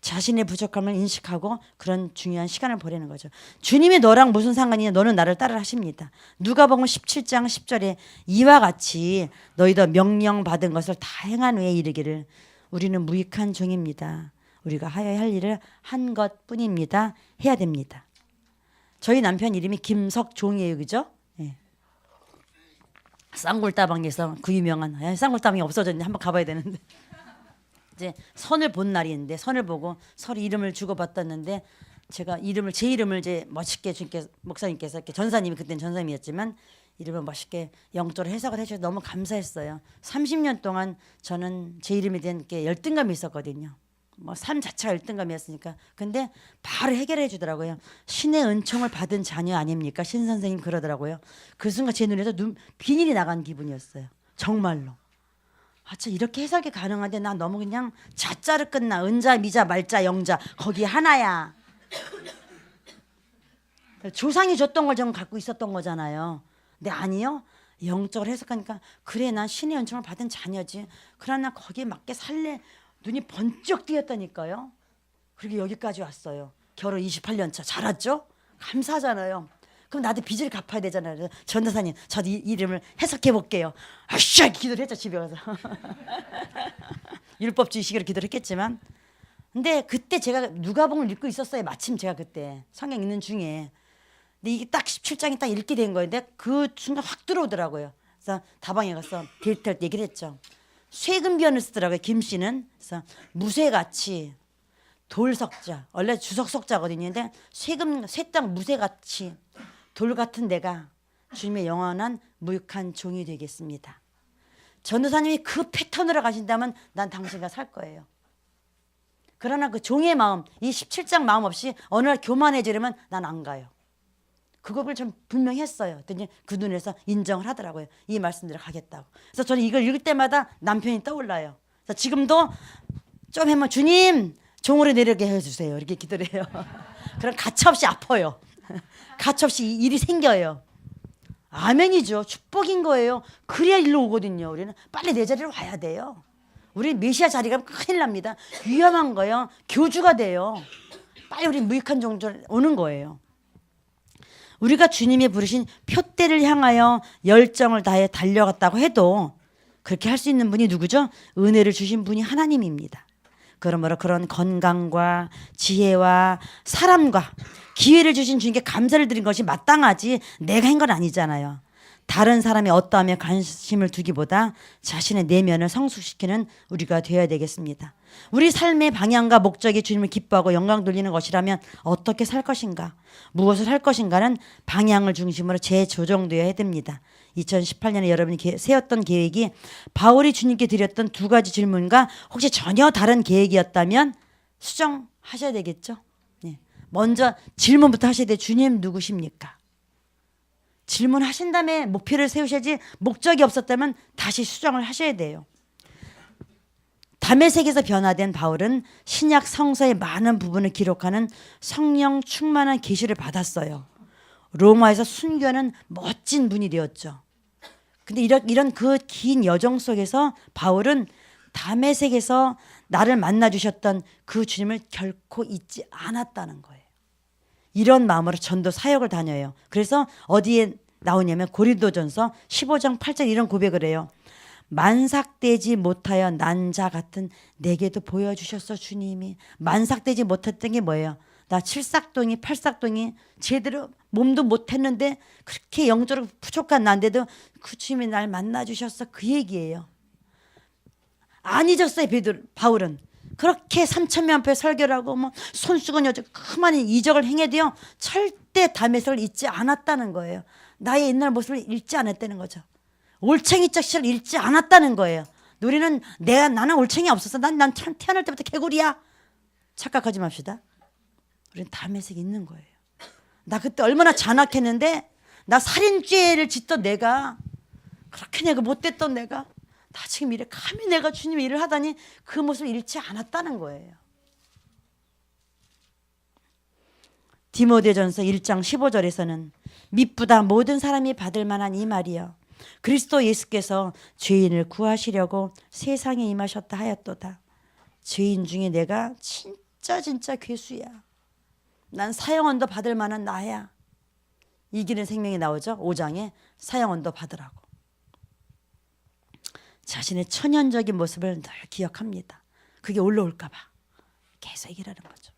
자신의 부족함을 인식하고 그런 중요한 시간을 보내는 거죠. 주님이 너랑 무슨 상관이냐? 너는 나를 따르라 하십니다. 누가복음 17장 10절에 이와 같이 너희도 명령받은 것을 다 행한 후에 이르기를 우리는 무익한 종입니다. 우리가 하여야 할 일을 한 것뿐입니다. 해야 됩니다. 저희 남편 이름이 김석종이에요. 그죠? 네. 쌍굴다방에서 그 유명한 쌍굴다방이 없어졌는데 한번 가봐야 되는데 이제 선을 본 날이었는데 선을 보고 서로 이름을 주고받았는데 제가 제 이름을 이제 멋있게 주님께 목사님께서 이렇게 전사님이 그때는 전사님이었지만 이름을 멋있게 영적으로 해석을 해주셔서 너무 감사했어요. 30년 동안 저는 제 이름에 대한 게 열등감이 있었거든요. 뭐 삶 자체가 열등감이었으니까. 근데 바로 해결해 주더라고요. 신의 은총을 받은 자녀 아닙니까? 신 선생님 그러더라고요. 그 순간 제 눈에서 비닐이 나간 기분이었어요. 정말로. 아, 참 이렇게 해석이 가능한데 난 너무 그냥 자자로 끝나. 은자, 미자, 말자, 영자 거기 하나야. 조상이 줬던 걸 좀 갖고 있었던 거잖아요. 근데 아니요. 영적으로 해석하니까 그래 난 신의 은총을 받은 자녀지. 그러나 거기에 맞게 살래. 눈이 번쩍 띄었다니까요. 그리고 여기까지 왔어요. 결혼 28년 차. 잘 왔죠? 감사하잖아요. 그럼 나도 빚을 갚아야 되잖아요. 전도사님 저도 이름을 해석해 볼게요. 아씨 기도를 했죠. 집에 가서. 율법주의식으로 기도를 했겠지만 근데 그때 제가 누가복음을 읽고 있었어요. 마침 제가 그때 성경 읽는 중에. 근데 이게 딱 17장이 딱 읽게 된 거예요. 근데 그 순간 확 들어오더라고요. 그래서 다방에 가서 데이트할 때 얘기를 했죠. 쇠금변을 쓰더라고요. 김 씨는. 그래서 무쇠같이 돌석자. 원래 주석석자거든요. 근데 쇠땅 무쇠같이 돌 같은 내가 주님의 영원한 무익한 종이 되겠습니다. 전도사님이 그 패턴으로 가신다면 난 당신과 살 거예요. 그러나 그 종의 마음, 이 17장 마음 없이 어느 날 교만해지려면 난 안 가요. 그걸 좀 분명히 했어요. 그랬더니 그 눈에서 인정을 하더라고요. 이 말씀대로 가겠다고. 그래서 저는 이걸 읽을 때마다 남편이 떠올라요. 그래서 지금도 좀 하면 주님 종으로 내려게 해주세요. 이렇게 기도를 해요. 그럼 가차없이 아파요. 가차없이 일이 생겨요. 아멘이죠. 축복인 거예요. 그래야 일로 오거든요. 우리는 빨리 내 자리로 와야 돼요. 우리 메시아 자리 가면 큰일 납니다. 위험한 거예요. 교주가 돼요. 빨리 우리 무익한 종들 오는 거예요. 우리가 주님이 부르신 표대를 향하여 열정을 다해 달려갔다고 해도 그렇게 할 수 있는 분이 누구죠? 은혜를 주신 분이 하나님입니다. 그러므로 그런 건강과 지혜와 사람과 기회를 주신 주님께 감사를 드린 것이 마땅하지 내가 한 건 아니잖아요. 다른 사람이 어떠하며 관심을 두기보다 자신의 내면을 성숙시키는 우리가 되어야 되겠습니다. 우리 삶의 방향과 목적이 주님을 기뻐하고 영광 돌리는 것이라면 어떻게 살 것인가? 무엇을 할 것인가는 방향을 중심으로 재조정되어야 됩니다. 2018년에 여러분이 세웠던 계획이 바울이 주님께 드렸던 두 가지 질문과 혹시 전혀 다른 계획이었다면 수정하셔야 되겠죠. 네. 먼저 질문부터 하셔야 돼요. 주님 누구십니까? 질문하신 다음에 목표를 세우셔야지 목적이 없었다면 다시 수정을 하셔야 돼요. 다메섹에서 변화된 바울은 신약 성서의 많은 부분을 기록하는 성령 충만한 계시를 받았어요. 로마에서 순교하는 멋진 분이 되었죠. 근데 이런 그 긴 여정 속에서 바울은 다메섹에서 나를 만나 주셨던 그 주님을 결코 잊지 않았다는 거예요. 이런 마음으로 전도 사역을 다녀요. 그래서 어디에 나오냐면 고린도전서 15장 8절 이런 고백을 해요. 만삭되지 못하여 난 자 같은 내게도 보여주셨어 주님이. 만삭되지 못했던 게 뭐예요? 나 칠삭동이 팔삭동이 제대로 몸도 못했는데 그렇게 영적으로 부족한 난데도 그 주님이 날 만나주셨어. 그 얘기예요. 안 잊었어요. 바울은. 그렇게 3,000명 앞에 설교를 하고 뭐 손수건 여자 그만 이적을 행해도요. 절대 다메섹을 잊지 않았다는 거예요. 나의 옛날 모습을 잃지 않았다는 거죠. 올챙이적 시를 잃지 않았다는 거예요. 우리는 나는 올챙이 없었어. 난 태어날 때부터 개구리야. 착각하지 맙시다. 우리는 다메섹이 있는 거예요. 나 그때 얼마나 잔악했는데 나 살인죄를 짓던 내가 그렇게 내가 못됐던 내가 나 지금 이래 감히 내가 주님의 일을 하다니 그 모습을 잃지 않았다는 거예요. 디모데전서 1장 15절에서는 미쁘다 모든 사람이 받을 만한 이 말이여 그리스도 예수께서 죄인을 구하시려고 세상에 임하셨다 하였도다. 죄인 중에 내가 진짜 진짜 괴수야. 난 사형언도 받을 만한 나야. 이기는 생명이 나오죠. 5장에 사형언도 받으라고. 자신의 천연적인 모습을 늘 기억합니다. 그게 올라올까 봐 계속 얘기하는 거죠.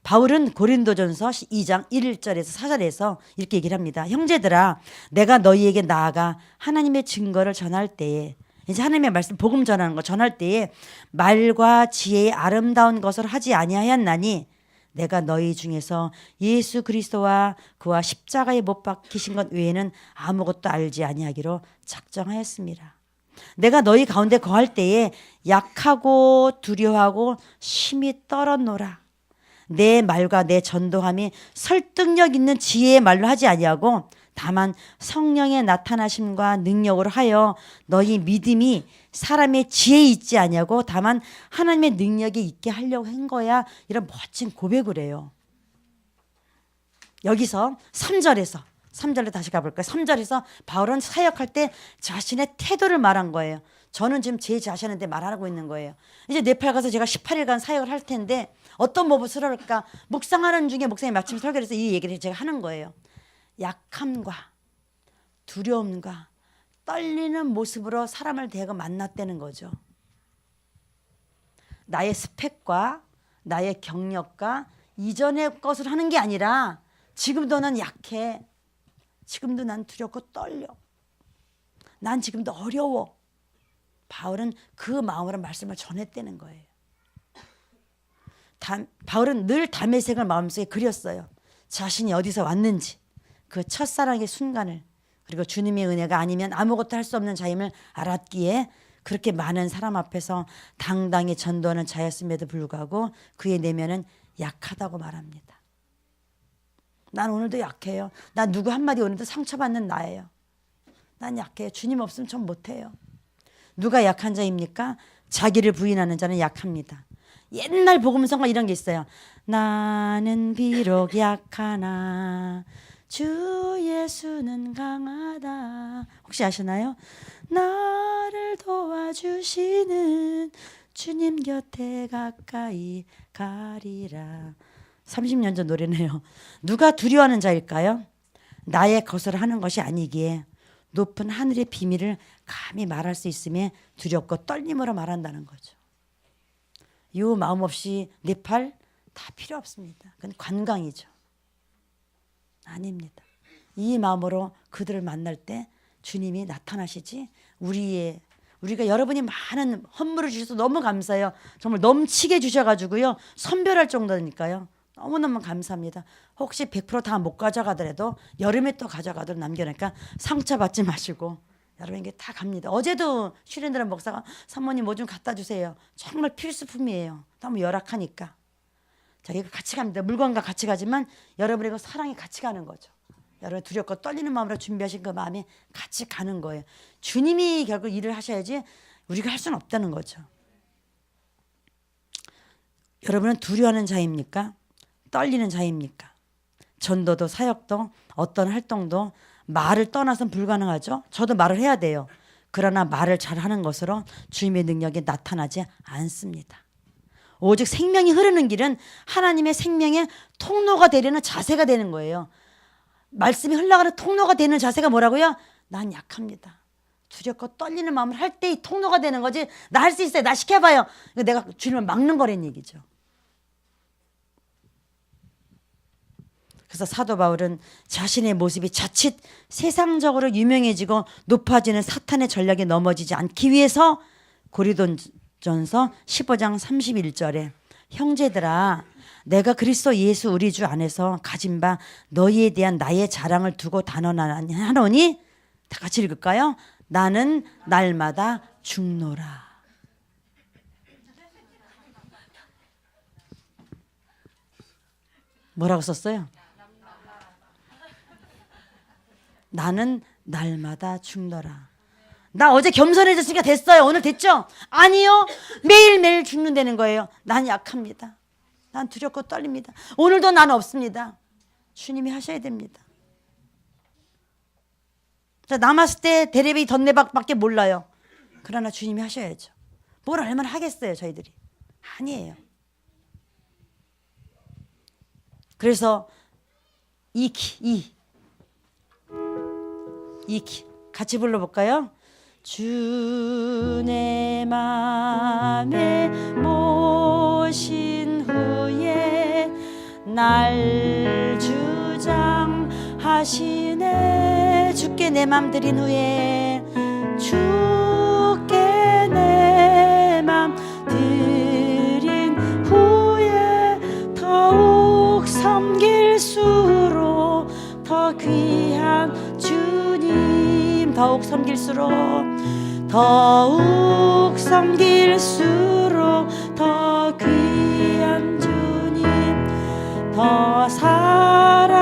바울은 고린도전서 2장 1절에서 4절에서 이렇게 얘기를 합니다. 형제들아, 내가 너희에게 나아가 하나님의 증거를 전할 때에, 이제 하나님의 말씀 복음 전하는 거 전할 때에 말과 지혜의 아름다운 것을 하지 아니하였나니 내가 너희 중에서 예수 그리스도와 그와 십자가에 못 박히신 것 외에는 아무것도 알지 아니하기로 작정하였습니다. 내가 너희 가운데 거할 때에 약하고 두려워하고 심히 떨었노라. 내 말과 내 전도함이 설득력 있는 지혜의 말로 하지 아니하고 다만 성령의 나타나심과 능력으로 하여 너희 믿음이 사람의 지혜에 있지 아니하고 다만 하나님의 능력에 있게 하려고 한 거야. 이런 멋진 고백을 해요. 여기서 3절로 다시 가볼까요? 3절에서 바울은 사역할 때 자신의 태도를 말한 거예요. 저는 지금 제 자신한테 말하고 있는 거예요. 이제 네팔 가서 제가 18일간 사역을 할 텐데 어떤 모습을 할까? 묵상하는 중에 목사님이 마침 설교를 해서 이 얘기를 제가 하는 거예요. 약함과 두려움과 떨리는 모습으로 사람을 대하고 만났다는 거죠. 나의 스펙과 나의 경력과 이전의 것을 하는 게 아니라 지금도 난 약해. 지금도 난 두렵고 떨려. 난 지금도 어려워. 바울은 그 마음으로 말씀을 전했다는 거예요. 바울은 늘 다메섹을 마음속에 그렸어요. 자신이 어디서 왔는지, 그 첫사랑의 순간을, 그리고 주님의 은혜가 아니면 아무것도 할 수 없는 자임을 알았기에 그렇게 많은 사람 앞에서 당당히 전도하는 자였음에도 불구하고 그의 내면은 약하다고 말합니다. 난 오늘도 약해요. 난 누구 한마디 오늘도 상처받는 나예요. 난 약해요. 주님 없으면 전 못해요. 누가 약한 자입니까? 자기를 부인하는 자는 약합니다. 옛날 복음성가 이런 게 있어요. 나는 비록 약하나 주 예수는 강하다. 혹시 아시나요? 나를 도와주시는 주님 곁에 가까이 가리라. 30년 전 노래네요. 누가 두려워하는 자일까요? 나의 것을 하는 것이 아니기에 높은 하늘의 비밀을 감히 말할 수 있음에 두렵고 떨림으로 말한다는 거죠. 이 마음 없이 네팔 다 필요 없습니다. 그건 관광이죠. 아닙니다. 이 마음으로 그들을 만날 때 주님이 나타나시지 우리가 여러분이 많은 헌물을 주셔서 너무 감사해요. 정말 넘치게 주셔가지고요. 선별할 정도니까요. 너무너무 감사합니다. 혹시 100% 다 못 가져가더라도 여름에 또 가져가도록 남겨놓으니까 상처받지 마시고 여러분 이게 다 갑니다. 어제도 슈렌드란 목사가 사모님 뭐 좀 갖다 주세요. 정말 필수품이에요. 너무 열악하니까. 자, 이거 같이 갑니다. 물건과 같이 가지만 여러분의 그 사랑이 같이 가는 거죠. 여러분 두렵고 떨리는 마음으로 준비하신 그 마음이 같이 가는 거예요. 주님이 결국 일을 하셔야지 우리가 할 수는 없다는 거죠. 여러분은 두려워하는 자입니까? 떨리는 자입니까? 전도도 사역도 어떤 활동도 말을 떠나서는 불가능하죠. 저도 말을 해야 돼요. 그러나 말을 잘하는 것으로 주님의 능력이 나타나지 않습니다. 오직 생명이 흐르는 길은 하나님의 생명의 통로가 되려는 자세가 되는 거예요. 말씀이 흘러가는 통로가 되는 자세가 뭐라고요? 난 약합니다. 두렵고 떨리는 마음을 할 때 이 통로가 되는 거지. 나 할 수 있어요. 나 시켜봐요. 내가 주님을 막는 거라는 얘기죠. 그래서 사도 바울은 자신의 모습이 자칫 세상적으로 유명해지고 높아지는 사탄의 전략에 넘어지지 않기 위해서 고린도전서 15장 31절에 형제들아 내가 그리스도 예수 우리 주 안에서 가진 바 너희에 대한 나의 자랑을 두고 단언하노니 다 같이 읽을까요? 나는 날마다 죽노라. 뭐라고 썼어요? 나는 날마다 죽노라. 나 어제 겸손해졌으니까 됐어요. 오늘 됐죠? 아니요. 매일매일 죽는다는 거예요. 난 약합니다. 난 두렵고 떨립니다. 오늘도 난 없습니다. 주님이 하셔야 됩니다. 자, 남았을 때 대레비 덧내박밖에 몰라요. 그러나 주님이 하셔야죠. 뭘 얼마나 하겠어요 저희들이. 아니에요. 그래서 이 키 같이 불러볼까요? 주 내 맘에 모신 후에 날 주장하시네. 주께 내 맘 드린 후에 주께 내 맘 드린 후에 더욱 섬길수록 더 귀한 주님, 더욱 섬길수록 더욱 섬길수록 더 귀한 주님, 더 사랑할수록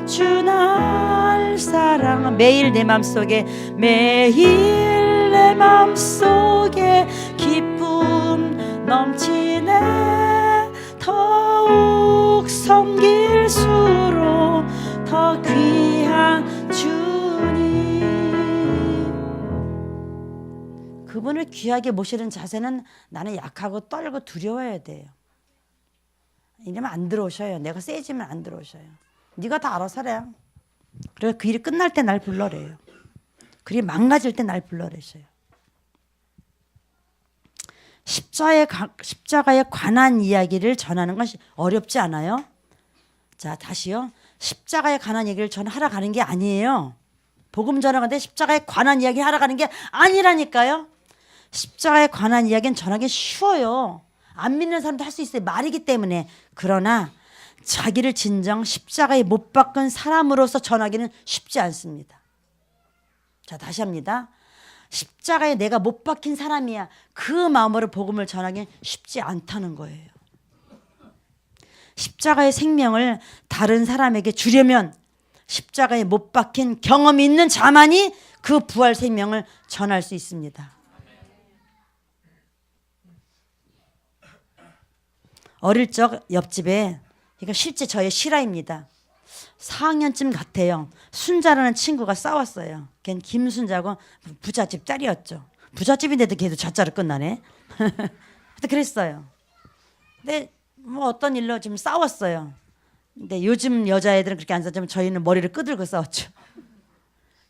주 날 사랑. 매일 내 맘속에, 매일 내 맘속에 기쁨 넘치네. 더욱 섬길수록 더 귀한 주님. 그분을 귀하게 모시는 자세는 나는 약하고 떨고 두려워야 돼요. 이러면 안 들어오셔요. 내가 세지면 안 들어오셔요. 네가 다 알아서 하래. 그래서 그 일이 끝날 때 날 불러래요. 그 일이 망가질 때 날 불러래셔요. 십자가에 관한 이야기를 전하는 것이 어렵지 않아요? 자, 다시요. 십자가에 관한 얘기를 전하러 가는 게 아니에요. 복음 전하는데 십자가에 관한 이야기 하러 가는 게 아니라니까요. 십자가에 관한 이야기는 전하기 쉬워요. 안 믿는 사람도 할 수 있어요. 말이기 때문에. 그러나 자기를 진정 십자가에 못 박은 사람으로서 전하기는 쉽지 않습니다. 자, 다시 합니다. 십자가에 내가 못 박힌 사람이야. 그 마음으로 복음을 전하기는 쉽지 않다는 거예요. 십자가의 생명을 다른 사람에게 주려면 십자가에 못 박힌 경험이 있는 자만이 그 부활 생명을 전할 수 있습니다. 어릴 적 옆집에, 이거 실제 저의 실화입니다. 4학년쯤 같아요. 순자라는 친구가 싸웠어요. 걔는 김순자고 부잣집 딸이었죠. 부잣집인데도 걔도 자자로 끝나네. 근데 그랬어요. 근데 뭐 어떤 일로 좀 싸웠어요. 근데 요즘 여자애들은 그렇게 안 싸우지만 저희는 머리를 끄들고 싸웠죠.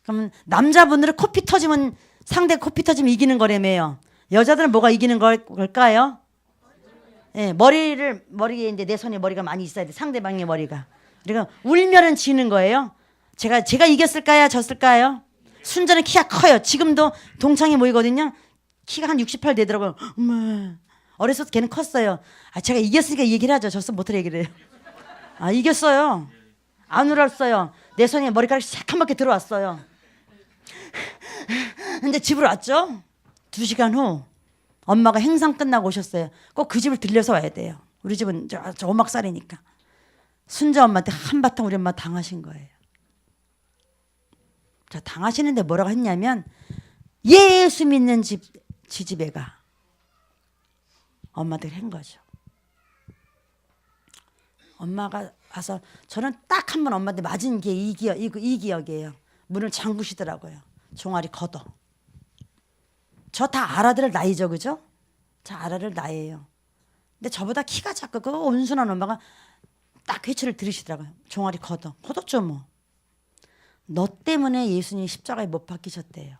그러면 남자분들은 코피 터지면, 상대 코피 터지면 이기는 거라며요. 여자들은 뭐가 이기는 걸까요? 예, 머리에 이제 내 손에 머리가 많이 있어야 돼. 상대방의 머리가. 그러니까 울면은 지는 거예요. 제가 이겼을까요? 졌을까요? 순자는 키가 커요. 지금도 동창이 모이거든요. 키가 한 68 되더라고요. 엄마. 어렸을 때 걔는 컸어요. 아, 제가 이겼으니까 얘기를 하죠. 졌으면 못할 얘기를 해요. 아, 이겼어요. 안 울었어요. 내 손에 머리카락이 새까맣게 들어왔어요. 근데 집으로 왔죠. 2시간 후 엄마가 행상 끝나고 오셨어요. 꼭 그 집을 들려서 와야 돼요. 우리 집은 저 오막살이니까. 순자 엄마한테 한바탕 우리 엄마 당하신 거예요. 자, 당하시는데 뭐라고 했냐면, 예수 믿는 지집에 가. 엄마들 한 거죠. 엄마가 와서, 저는 딱 한 번 엄마한테 맞은 게 이 기억이에요. 문을 잠그시더라고요. 종아리 걷어. 저 다 알아들 나이죠, 그죠? 다 알아들 나이예요. 근데 저보다 키가 작고 그 온순한 엄마가 딱 회초를 들으시더라고요. 종아리 걷었죠 뭐. 너 때문에 예수님이 십자가에 못 박히셨대요.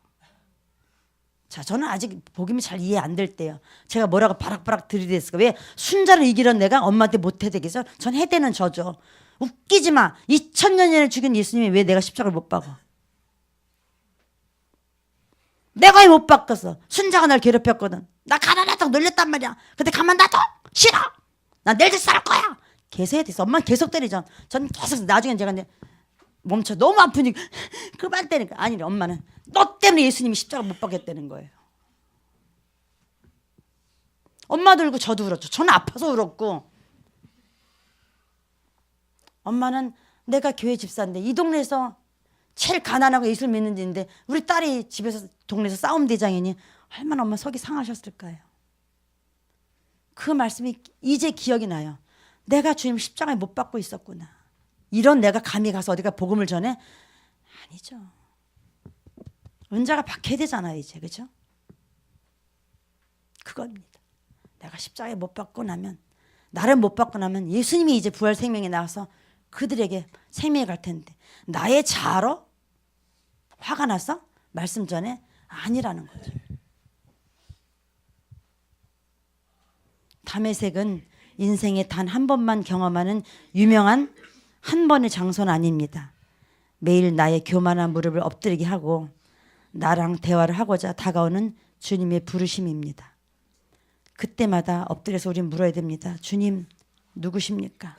자, 저는 아직 복음이 잘 이해 안 될 때요. 제가 뭐라고 바락바락 들이댔을까? 왜 순자를 이기려는 내가 엄마한테 못 해대겠어? 전 해대는 저죠. 웃기지 마. 2000년 전에 죽인 예수님이 왜 내가 십자가를 못 박아? 내가 왜 못 바꿨어? 순자가 날 괴롭혔거든. 나 가난하다고 놀렸단 말이야. 근데 가만 놔둬? 싫어. 나 내일 싸울 거야. 계속 해야 됐어. 엄마는 계속 때리죠. 전 계속, 나중엔 제가 이제 멈춰. 너무 아프니까 그만 때리니까. 아니, 엄마는 너 때문에 예수님이 십자가 못 박혔다는 거예요. 엄마도 울고 저도 울었죠. 저는 아파서 울었고. 엄마는 내가 교회 집사인데 이 동네에서 제일 가난하고 예수를 믿는 데인데 우리 딸이 집에서 동네에서 싸움 대장이니 얼마나 엄마 속이 상하셨을까요? 그 말씀이 이제 기억이 나요. 내가 주님 십자가에 못 박고 있었구나. 이런 내가 감히 가서 어디가 복음을 전해? 아니죠. 은자가 박혀야 되잖아요, 이제. 그죠? 그겁니다. 내가 십자가에 못 박고 나면 나를 못 받고 나면 예수님이 이제 부활 생명에 나와서 그들에게 생명이 갈 텐데 나의 자아로 화가 나서 말씀 전에 아니라는 거죠. 다메섹은 인생에 단 한 번만 경험하는 유명한 한 번의 장소는 아닙니다. 매일 나의 교만한 무릎을 엎드리게 하고 나랑 대화를 하고자 다가오는 주님의 부르심입니다. 그때마다 엎드려서 우리는 물어야 됩니다. 주님 누구십니까?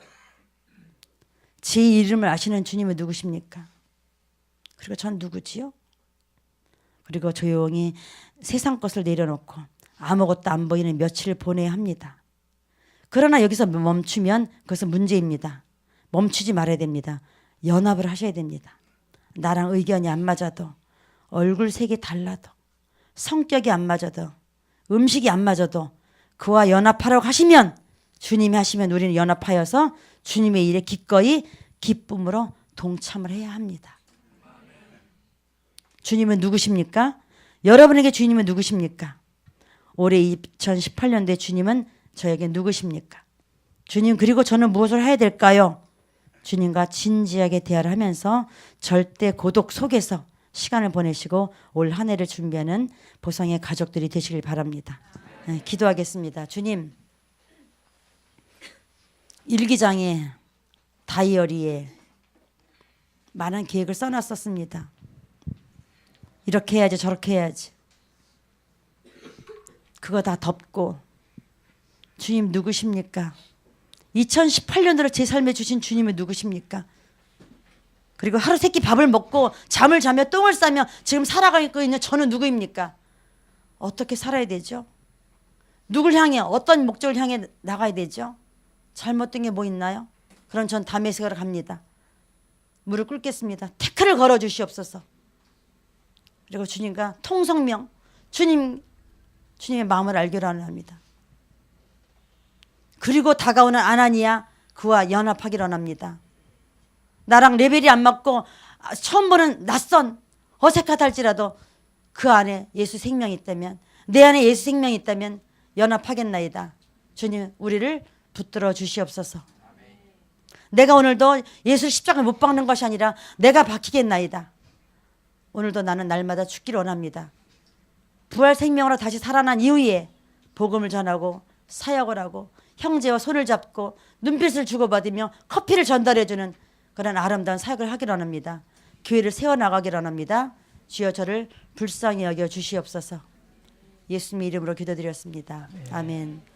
제 이름을 아시는 주님은 누구십니까? 그리고 전 누구지요? 그리고 조용히 세상 것을 내려놓고 아무것도 안 보이는 며칠을 보내야 합니다. 그러나 여기서 멈추면 그것은 문제입니다. 멈추지 말아야 됩니다. 연합을 하셔야 됩니다. 나랑 의견이 안 맞아도 얼굴 색이 달라도 성격이 안 맞아도 음식이 안 맞아도 그와 연합하라고 하시면 주님이 하시면 우리는 연합하여서 주님의 일에 기꺼이 기쁨으로 동참을 해야 합니다. 주님은 누구십니까? 여러분에게 주님은 누구십니까? 올해 2018년도에 주님은 저에게 누구십니까? 주님 그리고 저는 무엇을 해야 될까요? 주님과 진지하게 대화를 하면서 절대 고독 속에서 시간을 보내시고 올 한 해를 준비하는 보성의 가족들이 되시길 바랍니다. 네, 기도하겠습니다. 주님 일기장에 다이어리에 많은 계획을 써놨었습니다. 이렇게 해야지 저렇게 해야지 그거 다 덮고 주님 누구십니까? 2018년도로 제 삶에 주신 주님은 누구십니까? 그리고 하루 세끼 밥을 먹고 잠을 자며 똥을 싸며 지금 살아가고 있는 저는 누구입니까? 어떻게 살아야 되죠? 누굴 향해 어떤 목적을 향해 나가야 되죠? 잘못된 게 뭐 있나요? 그럼 전 다메섹으로 갑니다. 무릎 꿇겠습니다. 태클을 걸어 주시옵소서. 그리고 주님과 통성명 주님의 마음을 알기로 합니다. 그리고 다가오는 아나니아 그와 연합하기로 합니다. 나랑 레벨이 안 맞고 처음 보는 낯선 어색하다 할지라도 그 안에 예수 생명이 있다면 내 안에 예수 생명이 있다면 연합하겠나이다. 주님 우리를 붙들어 주시옵소서. 내가 오늘도 예수 십자가를 못 박는 것이 아니라 내가 박히겠나이다. 오늘도 나는 날마다 죽기를 원합니다. 부활 생명으로 다시 살아난 이후에 복음을 전하고 사역을 하고 형제와 손을 잡고 눈빛을 주고받으며 커피를 전달해주는 그런 아름다운 사역을 하기로 합니다. 교회를 세워나가기로 합니다. 주여 저를 불쌍히 여겨 주시옵소서. 예수님의 이름으로 기도드렸습니다. 아멘.